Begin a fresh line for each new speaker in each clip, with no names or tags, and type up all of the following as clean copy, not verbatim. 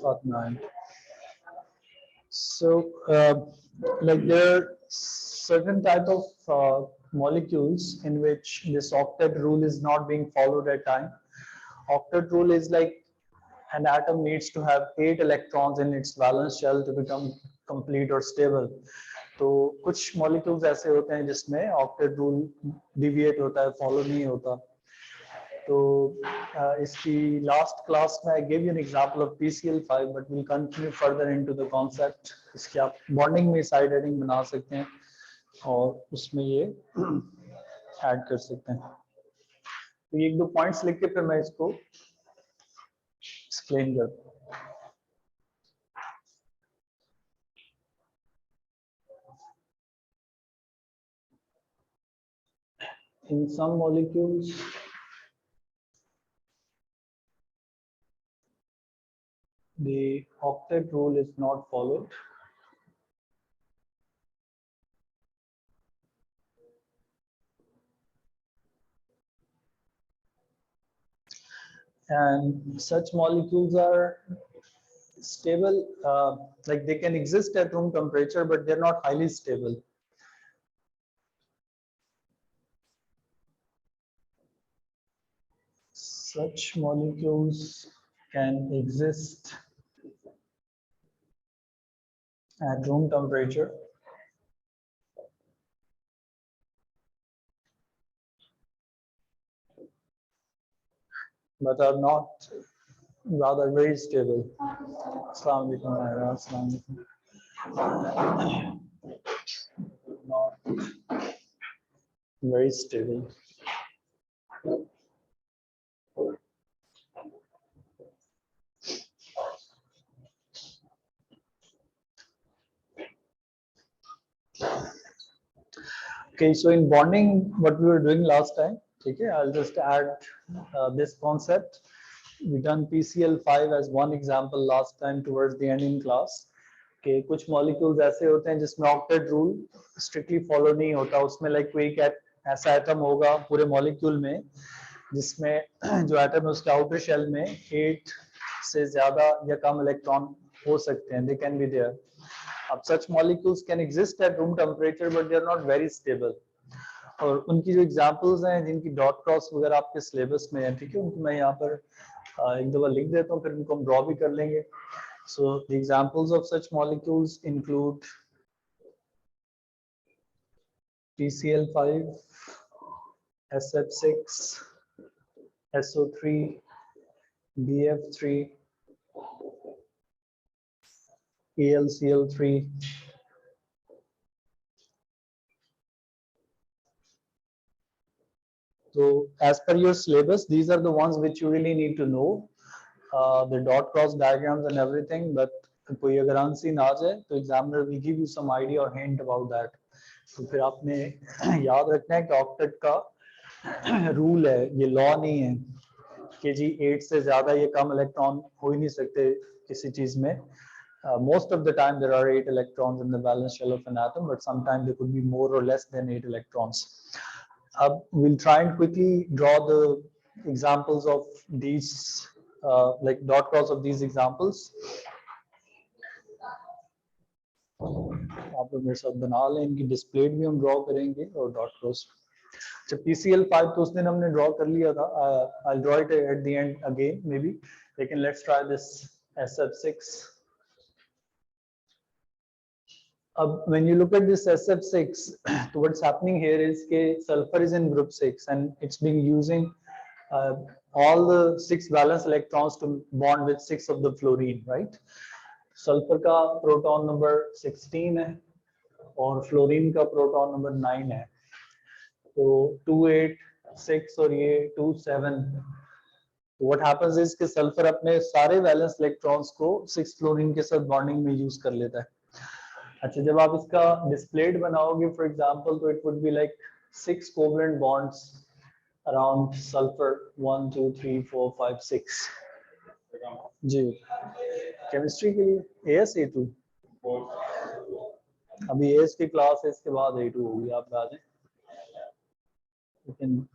Fatma. So, like there are certain type of molecules in which this octet rule is not being followed at time. Octet rule is like an atom needs to have 8 electrons in its valence shell to become complete or stable. तो कुछ molecules ऐसे होते हैं जिसमें octet rule deviate होता है, follow नहीं होता. तो इसकी लास्ट क्लास में I give you an example of PCl5 but will continue further into the concept. इसके आप बॉन्डिंग में साइड हेडिंग बना सकते हैं और उसमें ये ऐड कर सकते हैं. तो ये एक दो पॉइंट्स लिख के फिर मैं इसको एक्सप्लेन करता हूँ. In some molecules, the octet rule is not followed. And such molecules are stable, like they can exist at room temperature, but they're not highly stable. Such molecules can exist at room temperature, but are not rather very stable. Assalamu alaikum, Ira. Assalamu alaikum. Not very stable. Okay, so in bonding, what we were doing last time, okay, I'll just add this concept. We done PCl5 as one example last time towards the end in class. Okay, कुछ molecules ऐसे होते हैं जिसमें octet rule strictly follow नहीं होता. उसमें like कोई एक ऐसा atom होगा पूरे molecule में जिसमें जो atom है उसके outer shell में 8 से ज़्यादा या कम electron हो सकते हैं. They can be there. अब such molecules can exist at room temperature but they are not very stable. और उनकी जो एग्जांपल्स हैं जिनकी डॉट क्रॉस वगैरह आपके सिलेबस में है, ठीक है, उनको मैं यहाँ पर एक दफा लिख देता हूँ, फिर उनको हम ड्रॉ भी कर लेंगे. So the examples of such molecules include PCl5, SF6, SO3, BF3, AlCl3. So as per your syllabus, these are the ones which you really need to know, the dot cross diagrams and everything. But कोई अगर unseen आ जाए तो examiner will give you some idea or hint about that. तो फिर आपने याद रखना है कि ऑक्टेट का रूल है, ये लॉ नहीं है कि जी 8 से ज्यादा ये कम इलेक्ट्रॉन हो ही नहीं सकते किसी चीज में. Most of the time there are 8 electrons in the valence shell of an atom, but sometimes there could be more or less than 8 electrons. We'll try and quickly draw the examples of these, like dot cross of these examples. आप लोग मेरे साथ बना लें, इनकी display भी हम draw करेंगे और डॉट क्रॉस. अच्छा, PCl5 तो उस दिन हमने ड्रॉ कर लिया था. I'll draw it at the end again maybe. लेकिन let's try this SF6. When you look at this SF6, what's happening here is that sulfur is in group 6 and it's been using all the 6 valence electrons to bond with 6 of the fluorine, right? Sulfur का proton number 16 है और fluorine का proton number 9 है. तो 2, 8, 6 और ये 2, 7. What happens is कि sulfur अपने सारे valence electrons को 6 fluorine के साथ bonding में use कर लेता है. अच्छा, जब आप इसका displayed बनाओगे for example, तो it would be like 6 covalent bonds around sulfur. 1, 2, 3, 4, 5, 6. Ji, chemistry के लिए AS-A2. अभी AS की क्लास है, इसके बाद A2 होगी. आप आ जाएं. लेकिन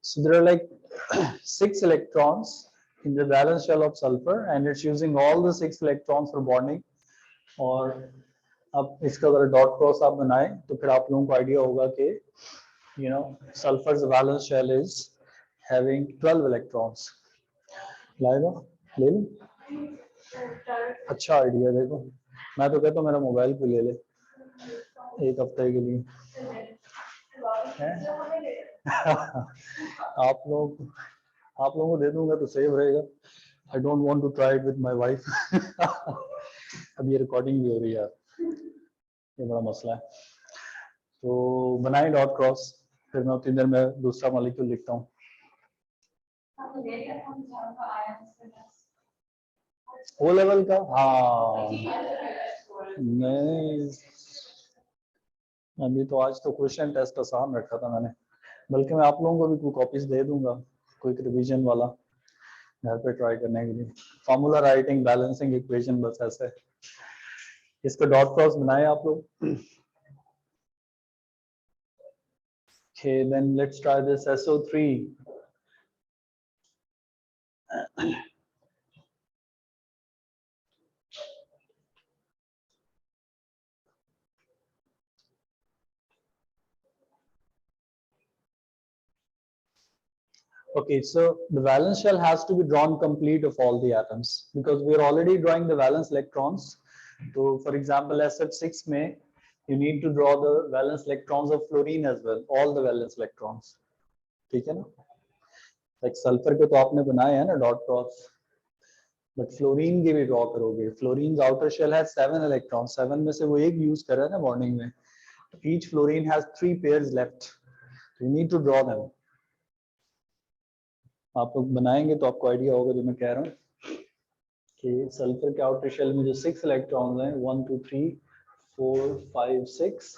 So there are like 6 electrons in the valence shell of sulfur and it's using all the 6 electrons for bonding. और अब इसका अगर डॉट क्रॉस आप बनाए तो फिर आप लोगों को आइडिया होगा कि sulfur's valence shell is having 12 electrons. लाएगा ले लो, अच्छा आइडिया। देखो मैं तो कहता हूँ मेरा मोबाइल पे ले ले एक हफ्ते के लिए। आप लोगों को दे दूंगा तो सेव रहेगा। I don't want to try it with my wife. अब ये रिकॉर्डिंग भी हो रही है यार, ये बड़ा मसला है। तो बनाए डॉट क्रॉस, फिर मैं उतनी देर में दूसरा मॉलिक्यूल लिखता हूँ। ओ लेवल का, हाँ नहीं अभी तो आज तो क्वेश्चन टेस्ट आसान रखा था मैंने, बल्कि मैं आप लोगों को भी कोई कॉपीज दे दूंगा, कोई रिवीजन वाला घर पे ट्राई करने के लिए। फॉर्मूला राइटिंग, बैलेंसिंग इक्वेशन, बस ऐसे। इसको डॉट क्रॉस बनाए आप लोग। Okay, then let's try this SO3. Okay, so the valence shell has to be drawn complete of all the atoms because we are already drawing the valence electrons. So for example, SF6 में you need to draw the valence electrons of fluorine as well, all the valence electrons. ठीक है ना? Like sulfur के तो आपने बनाए हैं ना डॉट क्रॉस, बट फ्लोरीन के भी ड्रॉ करोगे। फ्लोरीन आउटर शेल है 7 electrons, 7 में से वो एक यूज कर रहा है ना बॉन्डिंग में, तो each fluorine has 3 pairs left, so you need to draw them. आप लोग बनाएंगे तो आपको आइडिया होगा जो मैं कह रहा हूँ कि सल्फर के आउटर शेल में जो 6 इलेक्ट्रॉन्स हैं 1 2 3 4 5 6,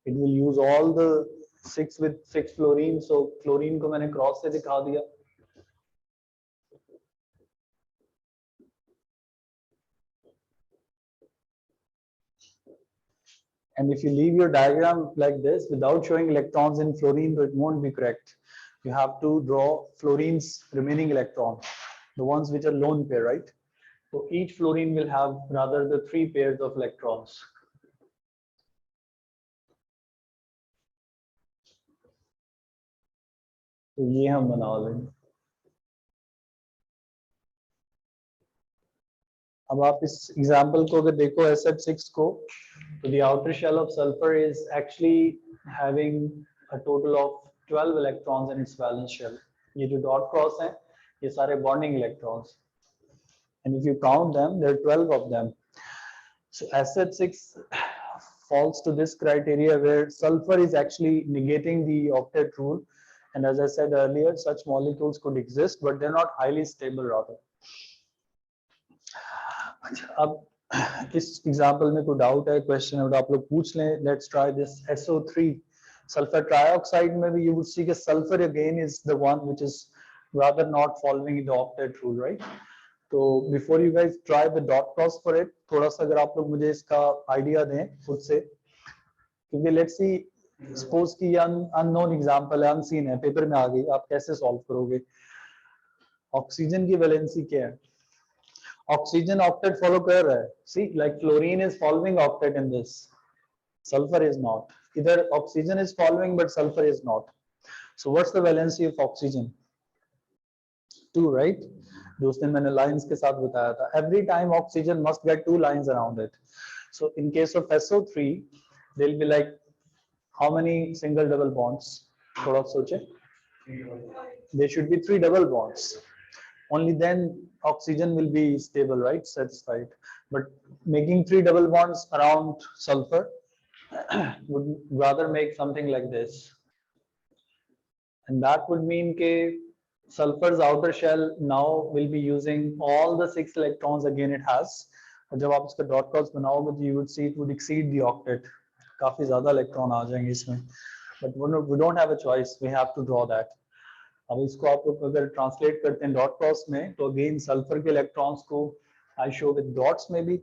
it will use all the 6 with 6 fluorine. So fluorine को मैंने क्रॉस से दिखा दिया। And if you leave your diagram like this without showing electrons in fluorine, it won't be correct. You have to draw fluorine's remaining electron, the ones which are lone pair, right? So each fluorine will have rather the 3 pairs of electrons. तो ये हम बना लेंगे। अब आप इस example को अगर देखो SF6 को, तो the outer shell of sulfur is actually having a total of 12 electrons in its valence shell. ये जो डॉट क्रॉस हैं ये सारे bonding electrons, and if you count them there are 12 of them. So SF6 falls to this criteria where sulfur is actually negating the octet rule, and as I said earlier such molecules could exist but they're not highly stable rather. अब इस example में कोई doubt है, question है तो आप लोग पूछ लें। Let's try this SO3 sulphur trioxide में भी यू वुड सी कि sulphur again is the one which is rather not following the octet rule, right? तो before you guys try the dot cross for it, थोड़ा सा अगर आप लोग मुझे इसका आइडिया दें खुद से, क्योंकि लेट्स सी सपोज कि ये अननोन एग्जांपल है, अनसीन है, पेपर में आ गई, आप कैसे सॉल्व करोगे? ऑक्सीजन की वैलेंसी क्या है? ऑक्सीजन ऑक्टेट फॉलो कर रहा है, see like fluorine is following octet in this, sulphur is not. इधर oxygen is following but sulphur is not. So what's the valency of oxygen? 2, right? जो उस दिन मैंने लाइंस के साथ बताया था, every time oxygen must get 2 lines around it. So in case of SO3 they will be like how many single double bonds? थोड़ा सोचे, there should be 3 double bonds. Only then oxygen will be stable, right? Satisfied. But making 3 double bonds around sulfur would rather make something like this, and that would mean that sulfur's outer shell now will be using all the 6 electrons again it has. और जब आप इसका dot cross बनाओगे तो you would see it would exceed the octet. काफी ज्यादा electron आ जाएंगे इसमें, but we don't have a choice, we have to draw that. अब इसको आप लोग अगर ट्रांसलेट करते हैं डॉट क्रॉस में, तो अगेन सल्फर के इलेक्ट्रॉन्स को आई शो विद डॉट्स में भी,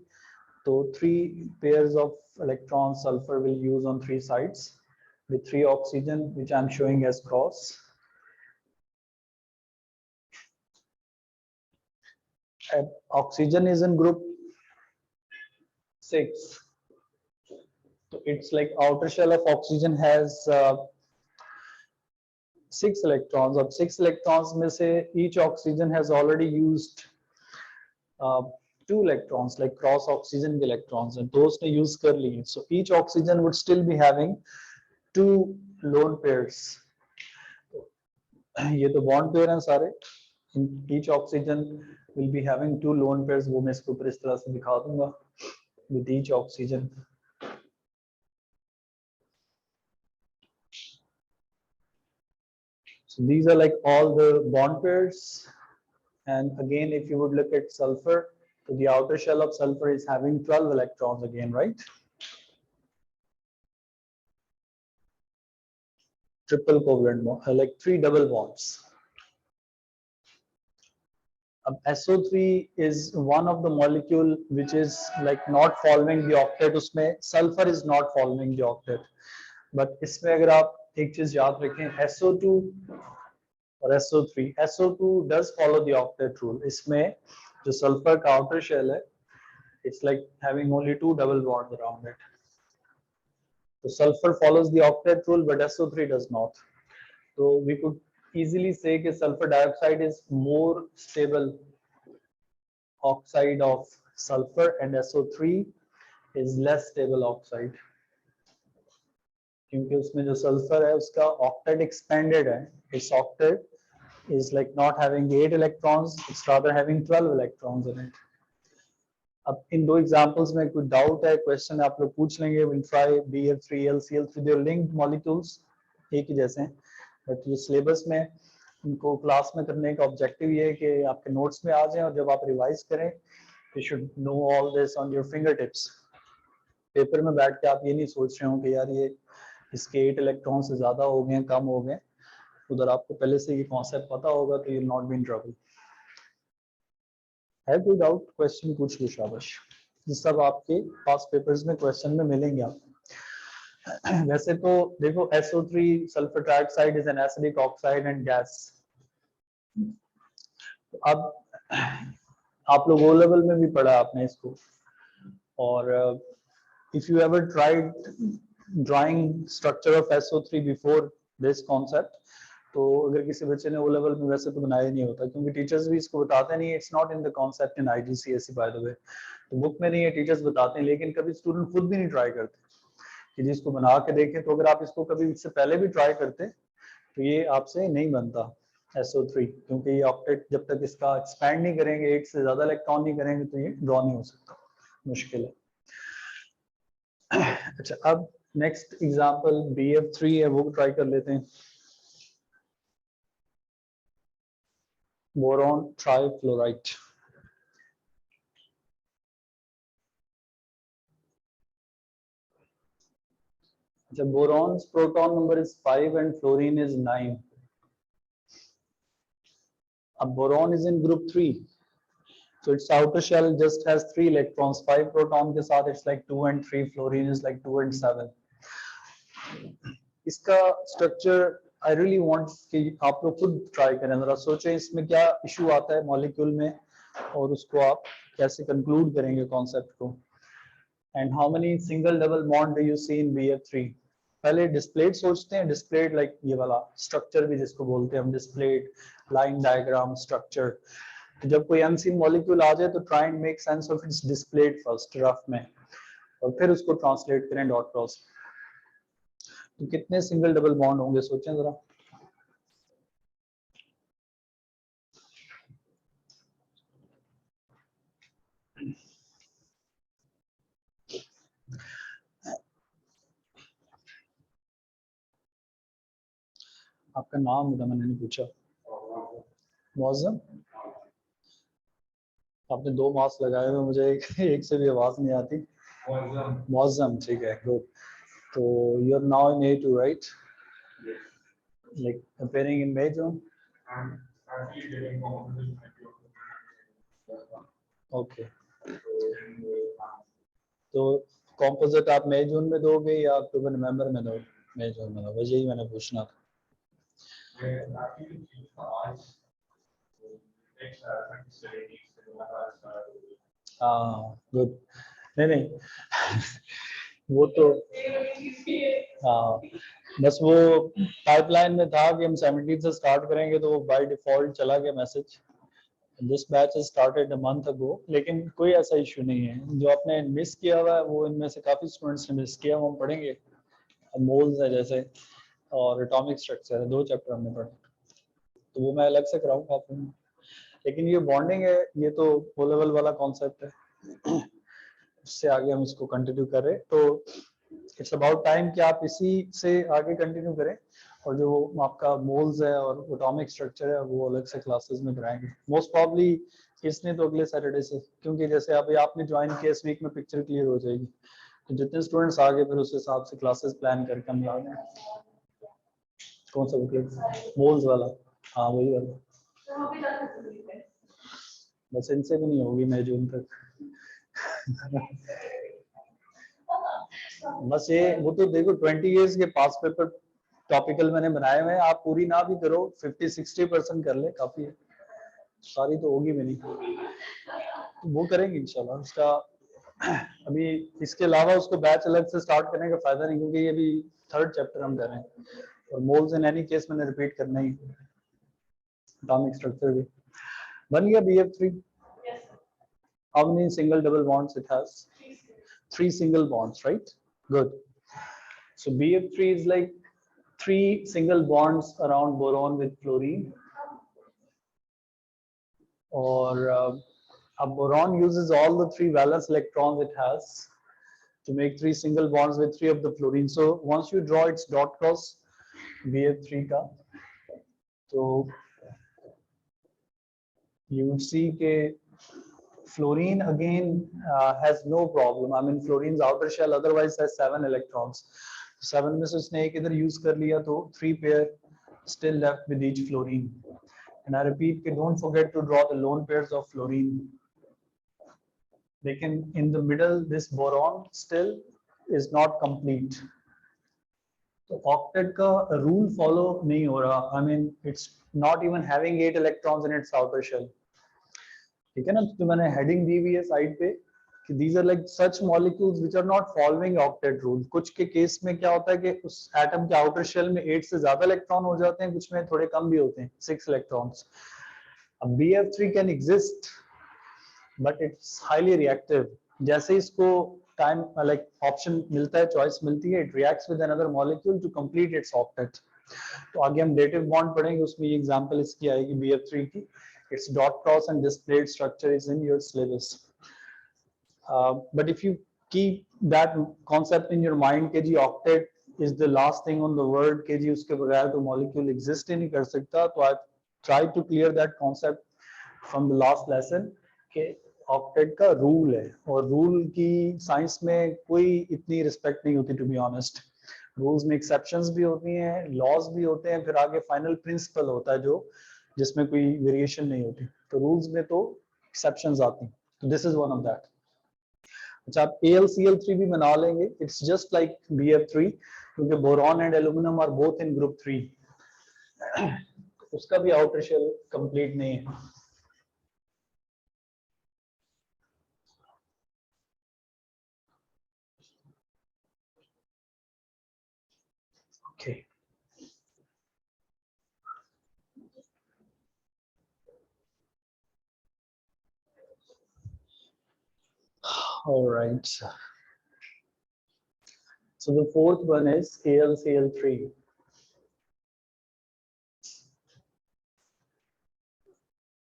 तो 3 pairs of electrons sulfur will use on 3 sides with 3 oxygen which I'm showing as cross, oxygen is in group 6. So it's like outer shell of oxygen has 6 electrons. Of 6 electrons में से each oxygen has already used 2 electrons, like cross oxygen electrons, and those ने use कर लिए. So each oxygen would still be having 2 lone pairs. ये तो bond pair हैं सारे. Each oxygen will be having 2 lone pairs. वो मैं इसको ऊपर इस तरह से दिखा दूंगा. With each oxygen. So these are like all the bond pairs. And again, if you would look at sulfur, so the outer shell of sulfur is having 12 electrons again, right? Triple covalent bond, like 3 double bonds. SO3 is one of the molecule which is like not following the octet. उसमें sulfur is not following the octet. But इसमें अगर आप एक चीज याद रखें, SO2 और SO3, SO2 does follow the octet rule. इसमें जो sulfur का outer shell है, it's like having only 2 double bonds around it. So sulfur follows the octet rule, but SO3 does not. So we could easily say that sulfur dioxide is more stable oxide of sulfur, and SO3 is less stable oxide. क्योंकि उसमें जो sulfur है उसका octet expanded है. Its octet is like not having 8 electrons, it's rather having 12 electrons in it. अब इन दो examples में कोई डाउट है, क्वेश्चन आप लोग पूछ लेंगे. Will try BF3 LCl3, they are linked molecules, एक ही जैसे हैं, बट ये सिलेबस में इनको क्लास में करने का ऑब्जेक्टिव ये है कि आपके नोट्स में आ जाएं, और जब आप रिवाइज करें you should know all this on your finger tips. Paper में बैठ के आप ये नहीं सोच रहे हो कि यार ये इसके 8 इलेक्ट्रॉन से ज्यादा हो गए, कम हो गए. उधर आपको पहले से ये कॉन्सेप्ट पता होगा तो you will not be in trouble. है कोई डाउट, क्वेश्चन पूछ लो, शाबाश. ये सब आपके पास पेपर्स में क्वेश्चन में मिलेंगे आपको. वैसे तो देखो, SO3 sulphur trioxide is an acidic oxide and gas. अब आप लोग ओ लेवल में भी पढ़ा आपने इसको, और if you ever tried drawing structure of SO3 before this concept, तो अगर किसी बच्चे ने ओ लेवल में वैसे तो बनाया नहीं होता, क्योंकि टीचर्स भी इसको बताते नहीं. It's not in the concept in IGCSE bye the वे. तो बुक में नहीं है, टीचर्स बताते हैं, लेकिन कभी स्टूडेंट खुद भी नहीं ट्राई करते कि जिसको बना के देखें. तो अगर आप इसको कभी इससे पहले भी ट्राई करते तो ये आपसे नहीं बनता SO3, क्योंकि ये ऑक्टेट जब तक इसका एक्सपैंड नहीं करेंगे, 8 से ज्यादा इलेक्ट्रॉन नहीं करेंगे, तो ये ड्रॉ नहीं हो सकता, मुश्किल है. अच्छा, अब नेक्स्ट एग्जांपल BF3 है, वो ट्राई कर लेते हैं. Boron trifluoride. अच्छा, boron's proton number is 5 and fluorine is 9. अब boron is in group 3, so its outer shell just has 3 electrons, 5 proton के साथ it's like 2 and 3, fluorine is like 2 and 7. इसका स्ट्रक्चर आई रियली वांट कि आप लोग खुद try करें, जरा सोचें इसमें क्या इशू आता है मॉलिक्यूल में, और उसको आप कैसे कंक्लूड करेंगे कॉन्सेप्ट को. And how many single double bond do you see in BF3. पहले डिस्प्लेड सोचते हैं, डिस्प्लेड लाइक ये वाला स्ट्रक्चर भी जिसको बोलते हैं हम, डिस्प्लेड लाइन डायग्राम स्ट्रक्चर. जब कोई अनसीन मॉलिक्यूल आ जाए तो try and make sense of its displayed first rough में, और फिर उसको ट्रांसलेट करें डॉट क्रॉस. तो कितने सिंगल डबल बॉन्ड होंगे, सोचें जरा. आपका नाम मैंने नहीं पूछा. मौजम. आपने 2 मार्क्स लगाए हुए, मुझे एक से भी आवाज नहीं आती. मौजम, ठीक है, गुड. तो you are now in A2, right? Like appearing in May, June? Okay. तो कॉम्पोजिट आप मई जून में दोगे या अक्टूबर नवंबर में दोगे? मई जून में दोगे, यही मैंने पूछना था. हाँ गुड। नहीं नहीं वो तो हाँ, बस वो पाइपलाइन में था कि हम 17 से स्टार्ट करेंगे, तो वो बाय डिफॉल्ट चला गया message, this batch is started a month ago. लेकिन कोई ऐसा इशू नहीं है, जो आपने मिस किया हुआ है वो इनमें से काफी स्टूडेंट्स ने मिस किया, वो हम पढ़ेंगे। मोल्स है जैसे, और एटॉमिक स्ट्रक्चर है, 2 चैप्टर हमने पढ़े, तो वो मैं अलग से कराऊंगा आपको। लेकिन ये बॉन्डिंग है, ये तो ओ लेवल वाला कॉन्सेप्ट है, उससे आगे हम इसको कंटिन्यू करें, तो इट्स अबाउट टाइम कि आप इसी से आगे कंटिन्यू करें। और जो आपका मोल्स है और एटॉमिक स्ट्रक्चर है वो अलग से क्लासेस में कराएंगे मोस्ट प्रॉब्ली, इसने तो अगले सैटरडे से, क्योंकि जैसे अभी आपने ज्वाइन किया इस वीक में पिक्चर क्लियर हो जाएगी, तो जितने स्टूडेंट्स आ गए फिर उस हिसाब से क्लासेस प्लान करके हम ला दें। कौन सा बुकलेट? मोल्स वाला, हाँ वही वाला, बस इनसे भी नहीं होगी मई जून तक। बस ये वो तो देखो 20 इयर्स के पास पेपर टॉपिकल मैंने बनाए हुए हैं, आप पूरी ना भी करो 50-60% कर ले, काफी है, सारी तो होगी मेरी, तो वो करेंगे इंशाल्लाह उसका। अभी इसके अलावा उसको बैच अलग से स्टार्ट करने का फायदा नहीं, क्योंकि ये भी 3rd चैप्टर हम कर रहे हैं, और मोल्स इन एनी केस मैंने रिपीट करना ही, एटॉमिक स्ट्रक्चर भी बन गया। BF3 how many single double bonds it has? 3 single bonds, right? Good. So BF3 is like 3 single bonds around boron with fluorine, or a boron uses all the 3 valence electrons it has to make 3 single bonds with 3 of the fluorine. So once you draw its dot cross BF3 ka, so you would see that fluorine again has no problem. I mean fluorine's outer shell otherwise has 7 electrons. 7 में से उसने एक इधर use कर लिया, तो 3 pair still left with each fluorine. And I repeat, don't forget to draw the lone pairs of fluorine. Lekin in the middle, this boron still is not complete. So octet ka rule follow nahi ho raha. I mean, it's not even having 8 electrons in its outer shell. ठीक है ना, तो मैंने heading दी हुई है side पे कि these are like such molecules which are not following octet rule. कुछ के केस में क्या होता है कि उस एटम के आउटर शेल में 8 से ज्यादा इलेक्ट्रॉन हो जाते हैं, कुछ में थोड़े कम भी होते हैं, 6 इलेक्ट्रॉन्स। अब BF3 can exist but it's highly reactive. जैसे इसको टाइम लाइक ऑप्शन मिलता है, चॉइस मिलती है, it reacts with another molecule to complete its octet. तो आगे हम डेटिव बॉन्ड पढ़ेंगे, उसमें ये एग्जांपल इसकी आएगी BF3 की। Its dot cross and displayed structure is in your syllabus. But if you keep that concept in your mind कि जी octet is the last thing on the world, कि जी उसके बगैर तो molecule exist ही नहीं कर सकता, तो I try to clear that concept from the last lesson कि octet का rule है, और rule की साइंस में कोई इतनी रिस्पेक्ट नहीं होती, to be honest. रूल्स में एक्सेप्शंस भी होती हैं, लॉज भी होते हैं, फिर आगे फाइनल प्रिंसिपल होता है जो जिसमें कोई वेरिएशन नहीं होती, तो रूल्स में तो एक्सेप्शंस आती हैं, तो this is one of that. अच्छा, आप AlCl3 भी बना लेंगे, इट्स जस्ट लाइक BF3, क्योंकि boron and aluminium are both in group 3, उसका भी आउटर शेल कंप्लीट नहीं है। Okay. All right. So the fourth one is AlCl3.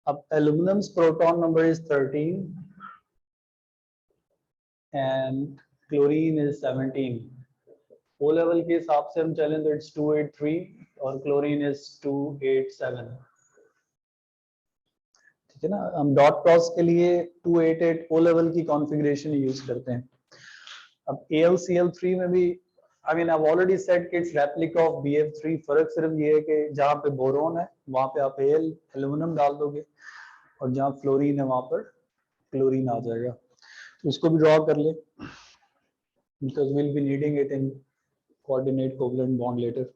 अब aluminum's proton number is 13 and chlorine is 17. O level के हिसाब से हम चलें तो it's 283 और chlorine is 287. ठीक है ना, हम डॉट क्रॉस के लिए 288 O level की कॉन्फ़िगरेशन यूज करते हैं। अब AlCl3 में भी I mean I've already said कि it's replica of BF3, फर्क सिर्फ ये है कि जहाँ पे बोरोन है वहाँ पे आप Al एल्यूमिनियम डाल दोगे, और जहाँ फ्लोरीन है वहाँ पर क्लोरीन आ जाएगा। तो इसको भी ड्रॉ कर ले, because we'll be needing it in coordinate covalent bond later.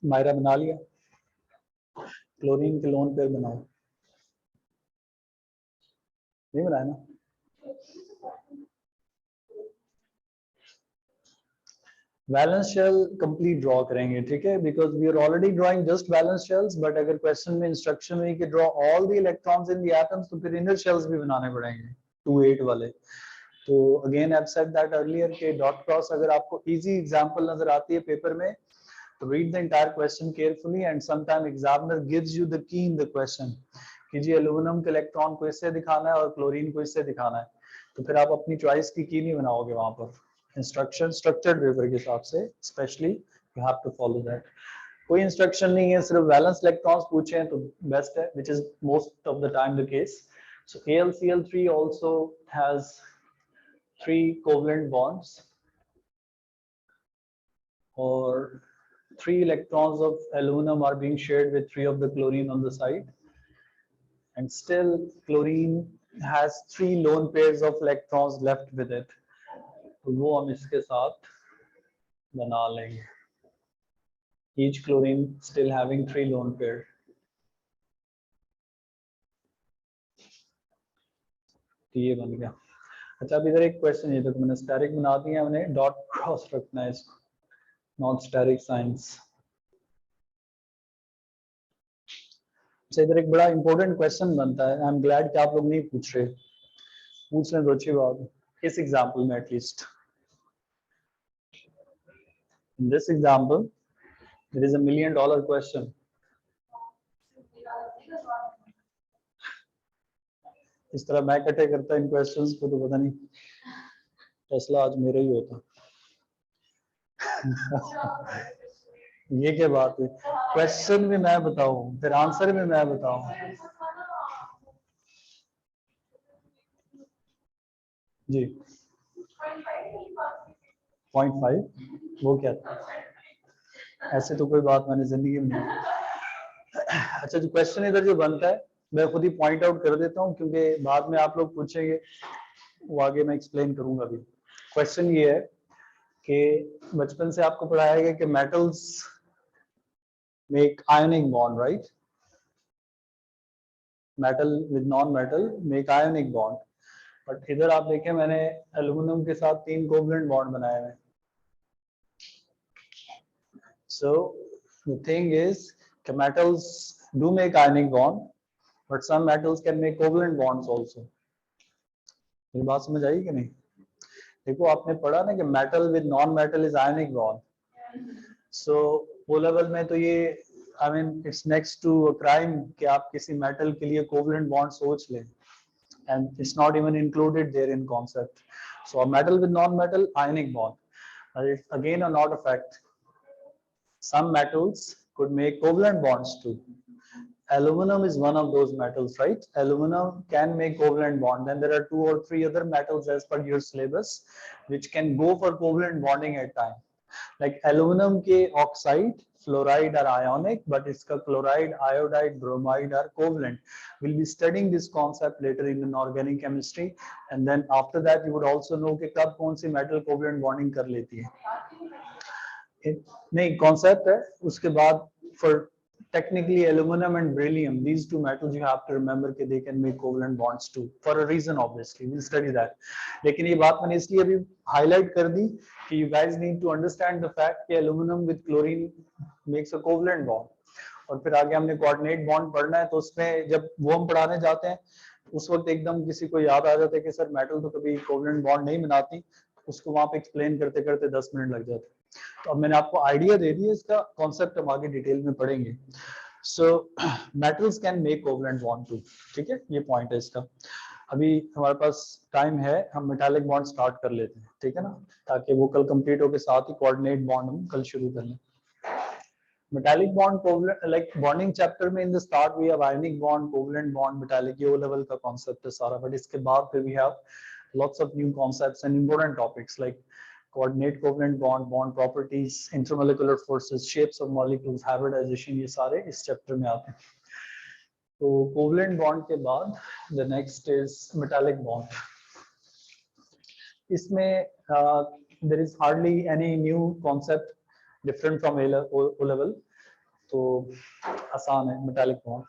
Myra बना लिया, क्लोरीन के लोन पेयर बनाओ, नहीं बनाया ना। बैलेंस शेल कंप्लीट ड्रॉ करेंगे, ठीक है, because we are already drawing just valence shells, but अगर क्वेश्चन में इंस्ट्रक्शन में कि draw all the electrons in the atoms, तो फिर इनर शेल्स भी बनाने पड़ेंगे 2-8 वाले। तो again I said that earlier के डॉट क्रॉस अगर आपको इजी एग्जांपल नजर आती है पेपर में, तो read the entire question carefully, and sometime examiner gives you the key in the question कि जी एल्यूमिनियम के इलेक्ट्रॉन को इससे दिखाना है और क्लोरीन को इससे दिखाना है, तो फिर आप अपनी चॉइस की नहीं बनाओगे वहां पर। इंस्ट्रक्शन स्ट्रक्चर्ड पेपर के हिसाब से specially you have to follow that. कोई इंस्ट्रक्शन नहीं है, सिर्फ वैलेंस इलेक्ट्रॉन्स पूछे हैं तो बेस्ट है, which is most of the time the case. So AlCl3 also has 3 covalent bonds, or 3 electrons of aluminum are being shared with 3 of the chlorine on the side, and still chlorine has 3 lone pairs of electrons left with it, तो वो हम इसके साथ बना लेंगे, each chlorine still having 3 lone pair। तो ये बन गया। अच्छा, अब इधर एक क्वेश्चन है, तो मैंने स्टेरिक बना दिया, हमने डॉट क्रॉस रखना है इसको, नॉट स्टेरिक साइंस। अच्छा, इधर एक बड़ा इंपॉर्टेंट क्वेश्चन बनता है, आई एम ग्लैड कि आप लोग नहीं पूछ रहे, पूछ लें तो अच्छी बात है, इस एग्जाम्पल में at least. In this example, there is $1 million question. इस तरह मैं इकट्ठे करता इन क्वेश्चंस को तो पता नहीं टेस्ला आज मेरा ही होता। ये क्या बात है, क्वेश्चन भी मैं बताऊं फिर आंसर भी मैं बताऊं। जी 0.5 वो क्या था, ऐसे तो कोई बात मैंने जिंदगी में नहीं। अच्छा, जो क्वेश्चन इधर जो बनता है मैं खुद ही पॉइंट आउट कर देता हूँ, क्योंकि बाद में आप लोग पूछेंगे, वो आगे मैं एक्सप्लेन करूंगा अभी। क्वेश्चन ये है कि बचपन से आपको पढ़ाया गया कि metals make ionic bond, right, metal with non metal make ionic bond, but इधर आप देखें मैंने एल्यूमिनियम के साथ 3 कोवलेंट बॉन्ड बनाए हैं। So the thing is metals do make ionic bond, but some metals can make covalent bonds also। ये बात समझ आई कि नहीं? देखो आपने पढ़ा ना कि metal with non metal is ionic bond, so O level में तो ये I mean it's next to a crime कि आप किसी मेटल के लिए कोवलेंट बॉन्ड सोच लें, and it's not even included there in concept। So a metal with non-metal ionic bond, it's again a not a fact। Some metals could make covalent bonds too। Aluminum is one of those metals, right? Aluminum can make covalent bond. Then there are 2 or 3 other metals as per your syllabus which can go for covalent bonding at time, like aluminum के oxide, fluoride are ionic, but इसका chloride, iodide, bromide are covalent। We'll be studying this concept later in inorganic chemistry, and then after that you would also know कि कब कौन सी metal covalent bonding कर लेती है। नहीं concept है, उसके बाद for technically aluminum and beryllium, these 2 metals you have to remember कि they can make covalent bonds too, for a reason obviously, we'll study that। लेकिन ये बात मैंने इसलिए अभी highlight कर दी कि you guys need to understand the fact कि aluminum with chlorine makes a covalent bond, और फिर आगे हमने coordinate bond पढ़ना है, तो उसमें जब वो हम पढ़ाने जाते हैं उस वक्त एकदम किसी को याद आ जाता है कि सर मेटल तो कभी covalent bond नहीं बनाती, उसको वहां पे एक्सप्लेन करते करते 10 मिनट लग जाते। तो अब मैंने आपको आइडिया दे दिया, इसका कॉन्सेप्ट हम आगे डिटेल में पढ़ेंगे। So metals can make covalent bond too, ठीक है, ये पॉइंट है इसका। अभी हमारे पास टाइम है, हम मेटालिक बॉन्ड स्टार्ट कर लेते हैं, ठीक है ना, ताकि वो कल कंप्लीट हो के साथ ही कोऑर्डिनेट बॉन्ड हम कल शुरू कर लें। Metallic bond covalent, like bonding chapter में in the start we have ionic bond, covalent bond, metallic, ये ओ लेवल का कॉन्सेप्ट है सारा, बट इसके बाद फिर we have lots of new concepts and important topics like coordinate covalent bond, bond properties, intermolecular forces, shapes of molecules, hybridization, ये सारे इस चैप्टर में आते हैं। तो कोवलेंट बॉन्ड के बाद the next is metallic bond। इसमें there is hardly any new concept different from O level, तो आसान है metallic bond.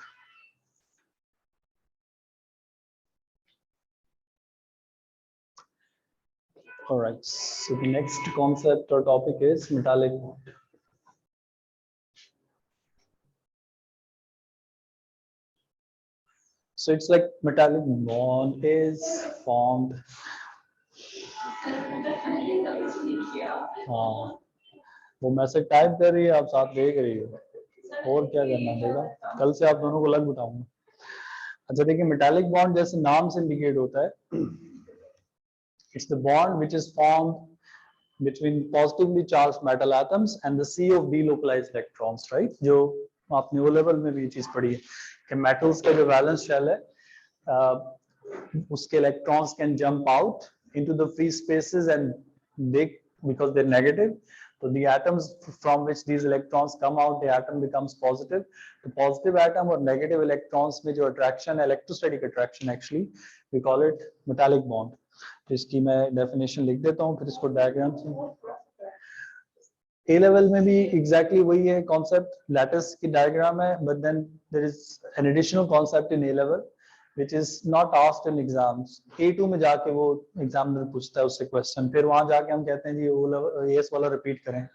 All right, so the next concept or topic is metallic bond. So it's like metallic bond is formed. हाँ, वो message type कर रही है, आप साथ देख रही हो, और क्या करना पड़ेगा, कल से आप दोनों को अलग बताऊंगा. अच्छा देखिए, मेटालिक बॉन्ड जैसे नाम से इंडिकेट होता है, it's the bond which is formed between positively charged metal atoms and the sea of delocalized electrons, right? जो आपने O level में भी ये चीज पढ़ी है कि metals का जो valence shell है, उसके electrons can jump out into the free spaces and they, because they're negative, so the atoms from which these electrons come out, the atom becomes positive. The positive atom or negative electrons में जो attraction, electrostatic attraction actually, we call it metallic bond. तो इसकी मैं definition लिख देता हूँ, फिर इसको डायग्राम से. ए लेवल में भी एग्जैक्टली वही है कॉन्सेप्ट, लैटिस की डायग्राम है, but then there is an additional concept in A level which is not asked in exams. ए2 में जाके वो एग्जामिनर पूछता है उससे क्वेश्चन, फिर वहां जाके हम कहते हैं जी वो लेवल एस वाला रिपीट करें,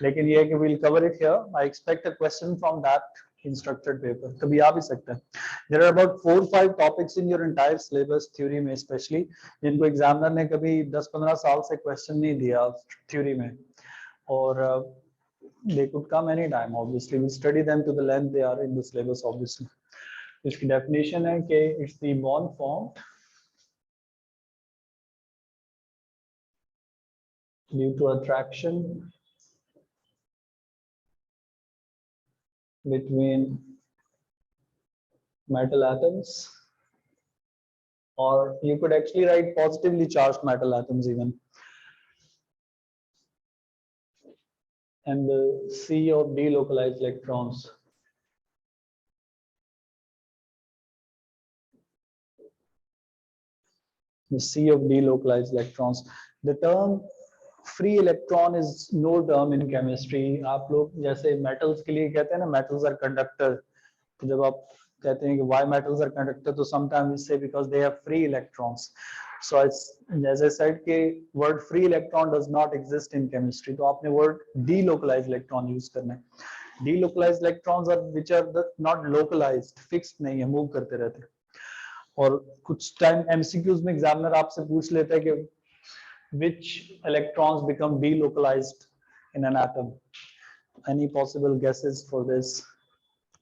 लेकिन ये है कि we'll cover it here. I expect a question from that in structured paper, कभी आ भी सकता है. There are about 4-5 topics in your entire syllabus theory में especially, जिनको एग्जामिनर ने कभी 10-15 साल से क्वेश्चन नहीं दिया थ्योरी में, और they could come anytime. Obviously we study them to the length they are in the syllabus obviously. इसकी डेफिनेशन है कि it's the bond formed due to attraction between metal atoms, or you could actually write positively charged metal atoms even, and the sea of delocalized electrons. The sea of delocalized electrons. The term free electron is no term in chemistry. आप लोग जैसे metals के लिए कहते हैं ना, metals are conductor. तो जब आप कहते हैं कि why metals are conductor, तो sometimes we say because they have free electrons. So it's, as I said, कि word free electron does not exist in chemistry. तो आपने word delocalized electron use करना है. Delocalized electrons are which are not localized, fixed नहीं है, move करते रहते हैं. और कुछ टाइम एमसीक्यूज में एग्जामिनर आपसे पूछ लेता है कि which electrons become delocalized in an atom. Any possible guesses for this?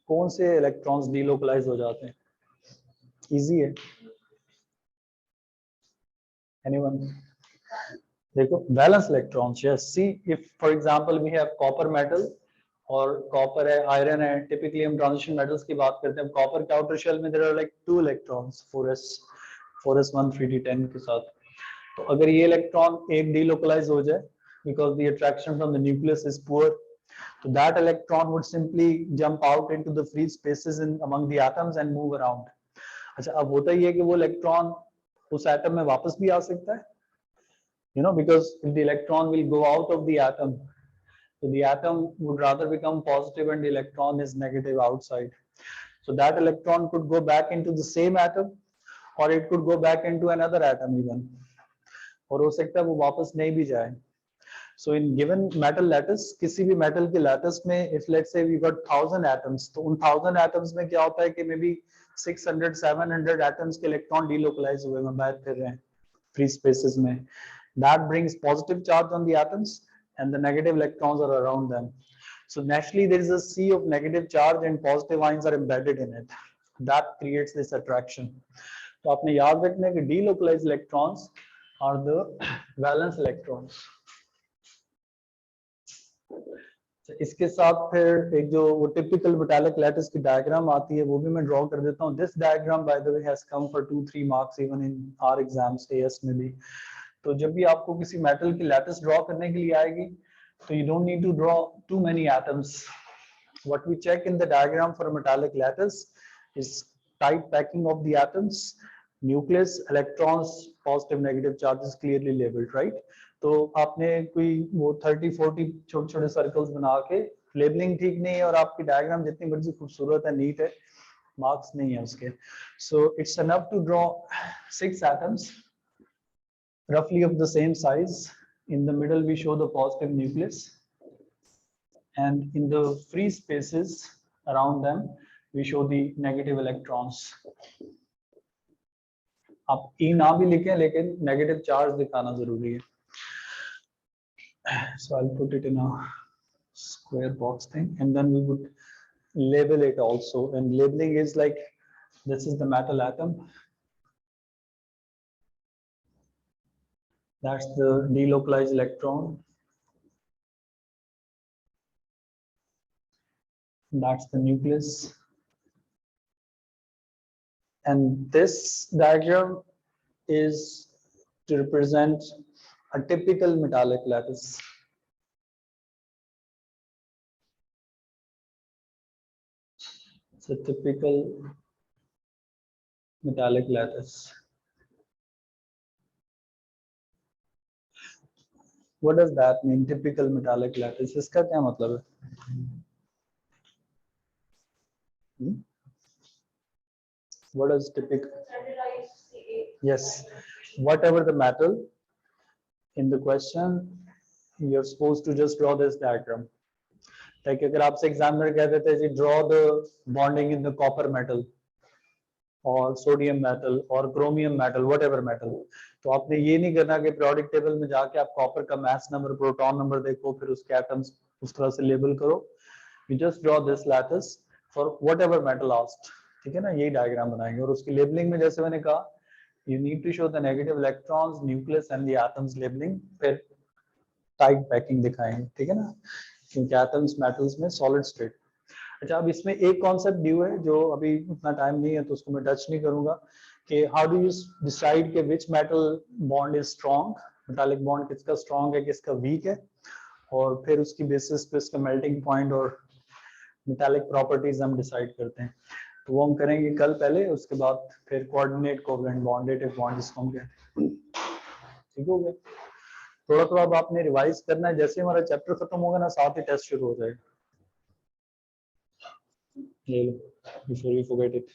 कौन से electrons delocalize हो जाते हैं? Easy है. Anyone? देखो, valence electrons. Yes. See, if for example we have copper metal और कॉपर है, आयरन है, टिपिकली हम ट्रांजिशन मेटल्स की बात करते हैं. कॉपर के आउटर शेल में there are like 2 electrons, 4s1 3d10 के साथ. तो अगर ये इलेक्ट्रॉन एक डीलोकलाइज हो जाए because the attraction from the nucleus is poor, तो that electron would simply jump out into the free spaces in among the atoms and move around. अच्छा, अब होता ही है कि वो इलेक्ट्रॉन उस एटम में वापस भी आ सकता है, you know, because if the electron will go out of the atom, so the atom would rather become positive and the electron is negative outside. So that electron could go back into the same atom or it could go back into another atom even. और हो सकता है वो वापस नहीं भी जाए. So in given metal lattice, किसी भी metal के lattice में, if let's say we got 1000 atoms, तो उन 1000 atoms में क्या होता है कि maybe 600-700 atoms के electron delocalize हुए में बाहर फिर रहे हैं free spaces में. That brings positive charge on the atoms and the negative electrons are around them. So naturally there is a sea of negative charge and positive ions are embedded in it. That creates this attraction. तो आपने याद रखना है कि delocalized electrons are the valence electrons. इसके साथ फिर एक जो वो टिपिकल मेटालिक लैटिस की डायग्राम आती है वो भी मैं ड्रॉ कर देता हूँ. This diagram by the way has come for 2-3 marks even in our exams AS में भी. तो जब भी आपको किसी मेटल की लैटिस ड्रॉ करने के लिए आएगी, तो you don't need to draw too many atoms. What we check in the diagram for metallic lattice is tight packing of the atoms, nucleus, electrons, positive negative charges clearly labelled, right. तो आपने कोई वो 30-40 छोटे छोटे circles बना के labelling ठीक नहीं है और आपकी डायग्राम जितनी मर्जी खूबसूरत है, नीट है, मार्क्स नहीं है उसके. So it's enough to draw 6 atoms roughly of the same size. In the middle we show the positive nucleus, and in the free spaces around them we show the negative electrons. आप E ना भी लिखें लेकिन negative charge दिखाना जरूरी है. So I'll put it in a square box thing, and then we would label it also. And labeling is like, this is the metal atom, that's the delocalized electron, that's the nucleus, and this diagram is to represent a typical metallic lattice. It's a typical metallic lattice. What does that mean, typical metallic lattice? इसका क्या मतलब है? What is typical? Yes, whatever the metal in the question, you're supposed to just draw this diagram. Like अगर आपसे examiner कह देते हैं जी draw the bonding in the copper metal और सोडियम मेटल और क्रोमियम मेटल, whatever metal, तो आपने ये नहीं करना कि periodic table में जाके आप कॉपर का mass number, प्रोटॉन नंबर देखो, फिर उसके एटम्स उस तरह से लेबल करो. You just draw this lattice for whatever metal asked. ठीक है ना, यही डायग्राम बनाएंगे. और उसकी लेबलिंग में जैसे मैंने कहा, you need to show the negative electrons, nucleus and the atoms labeling. फिर टाइट पैकिंग दिखाएंगे, ठीक है ना, क्योंकि एटम्स मेटल्स में सॉलिड स्टेट. अच्छा, अब इसमें एक कॉन्सेप्ट ड्यू है जो अभी उतना टाइम नहीं है तो उसको मैं टच नहीं करूंगा, कि हाउ डू यू डिसाइड कि which metal bond is strong, metallic bond किसका स्ट्रॉन्ग है किसका वीक है, और फिर उसकी बेसिस पे उसका मेल्टिंग पॉइंट और मेटालिक प्रॉपर्टीज हम डिसाइड करते हैं. तो वो हम करेंगे कल पहले, उसके बाद फिर कोऑर्डिनेट कोवलेंट बॉन्डेड बॉन्ड जिसको हम कहते हैं. ठीक हो गया. थोड़ा थोड़ा अब आपने रिवाइज करना है, जैसे हमारा चैप्टर खत्म होगा ना साथ ही टेस्ट शुरू हो जाएगा. ले लो, before you forget it.